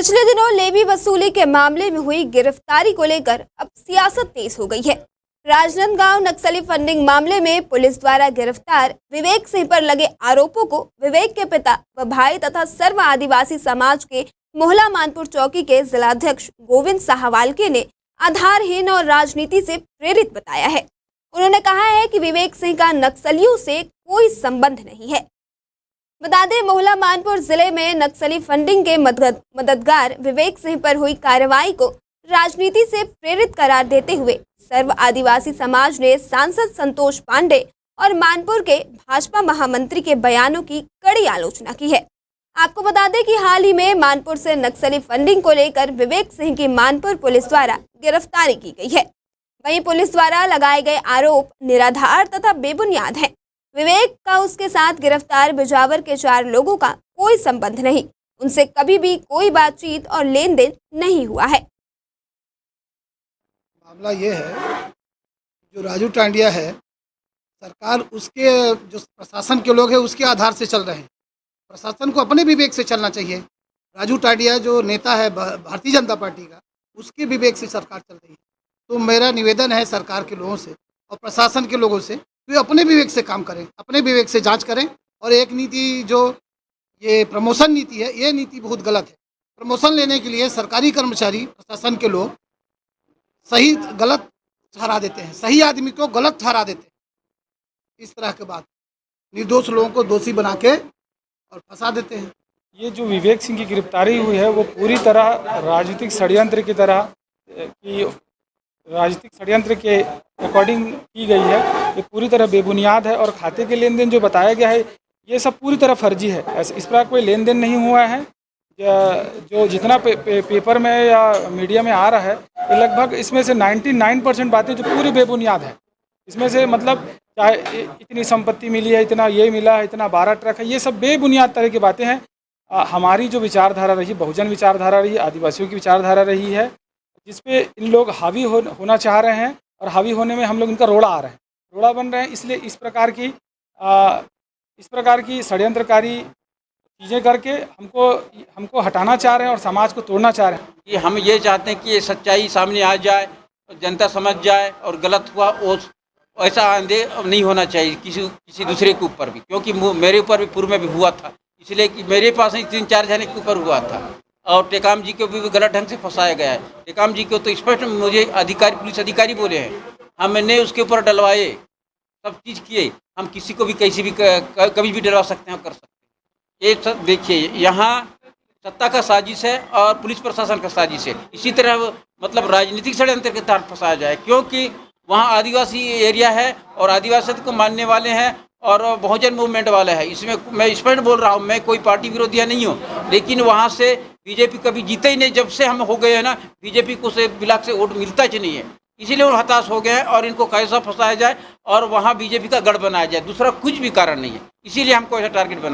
पिछले दिनों लेवी वसूली के मामले में हुई गिरफ्तारी को लेकर अब सियासत तेज हो गई है। राजनांदगांव नक्सली फंडिंग मामले में पुलिस द्वारा गिरफ्तार विवेक सिंह पर लगे आरोपों को विवेक के पिता व भाई तथा सर्व आदिवासी समाज के मोहला मानपुर चौकी के जिलाध्यक्ष गोविंद साहवालके ने आधारहीन और राजनीति से प्रेरित बताया है। उन्होंने कहा है कि विवेक सिंह का नक्सलियों से कोई संबंध नहीं है। बता दें, मोहला मानपुर जिले में नक्सली फंडिंग के मददगार विवेक सिंह पर हुई कार्रवाई को राजनीति से प्रेरित करार देते हुए सर्व आदिवासी समाज ने सांसद संतोष पांडे और मानपुर के भाजपा महामंत्री के बयानों की कड़ी आलोचना की है। आपको बता दें कि हाल ही में मानपुर से नक्सली फंडिंग को लेकर विवेक सिंह की मानपुर पुलिस द्वारा गिरफ्तारी की गई है। वहीं पुलिस द्वारा लगाए गए आरोप निराधार तथा बेबुनियाद हैं। विवेक का उसके साथ गिरफ्तार बिजावर के 4 लोगों का कोई संबंध नहीं, उनसे कभी भी कोई बातचीत और लेन देन नहीं हुआ है। मामला ये है, जो राजू टांडिया है, सरकार उसके जो प्रशासन के लोग हैं उसके आधार से चल रहे हैं। प्रशासन को अपने विवेक से चलना चाहिए। राजू टांडिया जो नेता है भारतीय जनता पार्टी का, उसके विवेक से सरकार चल रही है। तो मेरा निवेदन है सरकार के लोगों से और प्रशासन के लोगों से, वे अपने विवेक से काम करें, अपने विवेक से जांच करें। और एक नीति जो ये प्रमोशन नीति है, ये नीति बहुत गलत है। प्रमोशन लेने के लिए सरकारी कर्मचारी, प्रशासन के लोग सही गलत ठहरा देते हैं, सही आदमी को गलत ठहरा देते हैं। इस तरह के बात, निर्दोष लोगों को दोषी बना के और फंसा देते हैं। ये जो विवेक सिंह की गिरफ्तारी हुई है वो पूरी तरह राजनीतिक षड्यंत्र की तरह राजनीतिक षड्यंत्र के अकॉर्डिंग की गई है। ये पूरी तरह बेबुनियाद है और खाते के लेन देन जो बताया गया है ये सब पूरी तरह फर्जी है। इस पर कोई लेन देन नहीं हुआ है। जो जितना पेपर में या मीडिया में आ रहा है, ये लगभग इसमें से 99% बातें जो पूरी बेबुनियाद है। इसमें से मतलब चाहे इतनी संपत्ति मिली है, इतना ये मिला है, इतना 12 ट्रक है, ये सब बेबुनियाद तरह की बातें हैं। हमारी जो विचारधारा रही, बहुजन विचारधारा रही, आदिवासियों की विचारधारा रही है, जिस पे इन लोग हावी होना चाह रहे हैं और हावी होने में हम लोग इनका रोड़ा आ रहे हैं, रोड़ा बन रहे हैं। इसलिए इस प्रकार की षड्यंत्रकारी चीज़ें करके हमको हटाना चाह रहे हैं और समाज को तोड़ना चाह रहे हैं। कि हम ये चाहते हैं कि ये सच्चाई सामने आ जाए, जनता समझ जाए और गलत हुआ वो ऐसा आंदे नहीं होना चाहिए किसी दूसरे के ऊपर भी, क्योंकि मेरे ऊपर भी पूर्व में भी हुआ था। इसलिए कि मेरे पास ही 3-4 जने के ऊपर हुआ था और टेकाम जी को भी गलत ढंग से फंसाया गया है। टेकाम जी को तो स्पष्ट मुझे पुलिस अधिकारी बोले हैं, हमने उसके ऊपर डलवाए, सब चीज़ किए। हम किसी को भी कैसे भी कभी भी डलवा सकते हैं, कर सकते हैं। ये सब देखिए, यहाँ सत्ता का साजिश है और पुलिस प्रशासन का साजिश है। इसी तरह मतलब राजनीतिक षड्यंत्र के तहत फंसाया जाए, क्योंकि वहाँ आदिवासी एरिया है और आदिवासी को मानने वाले हैं और बहुजन मूवमेंट वाले हैं। इसमें मैं स्पष्ट बोल रहा हूँ, मैं कोई पार्टी विरोधी नहीं हूँ, लेकिन वहाँ से बीजेपी कभी जीते ही नहीं। जब से हम हो गए हैं ना, बीजेपी को से ब्लॉक से वोट मिलता ही नहीं है। इसीलिए वो हताश हो गए हैं और इनको कैसा फंसाया जाए और वहाँ बीजेपी का गढ़ बनाया जाए, दूसरा कुछ भी कारण नहीं है। इसीलिए हमको ऐसा टारगेट बना।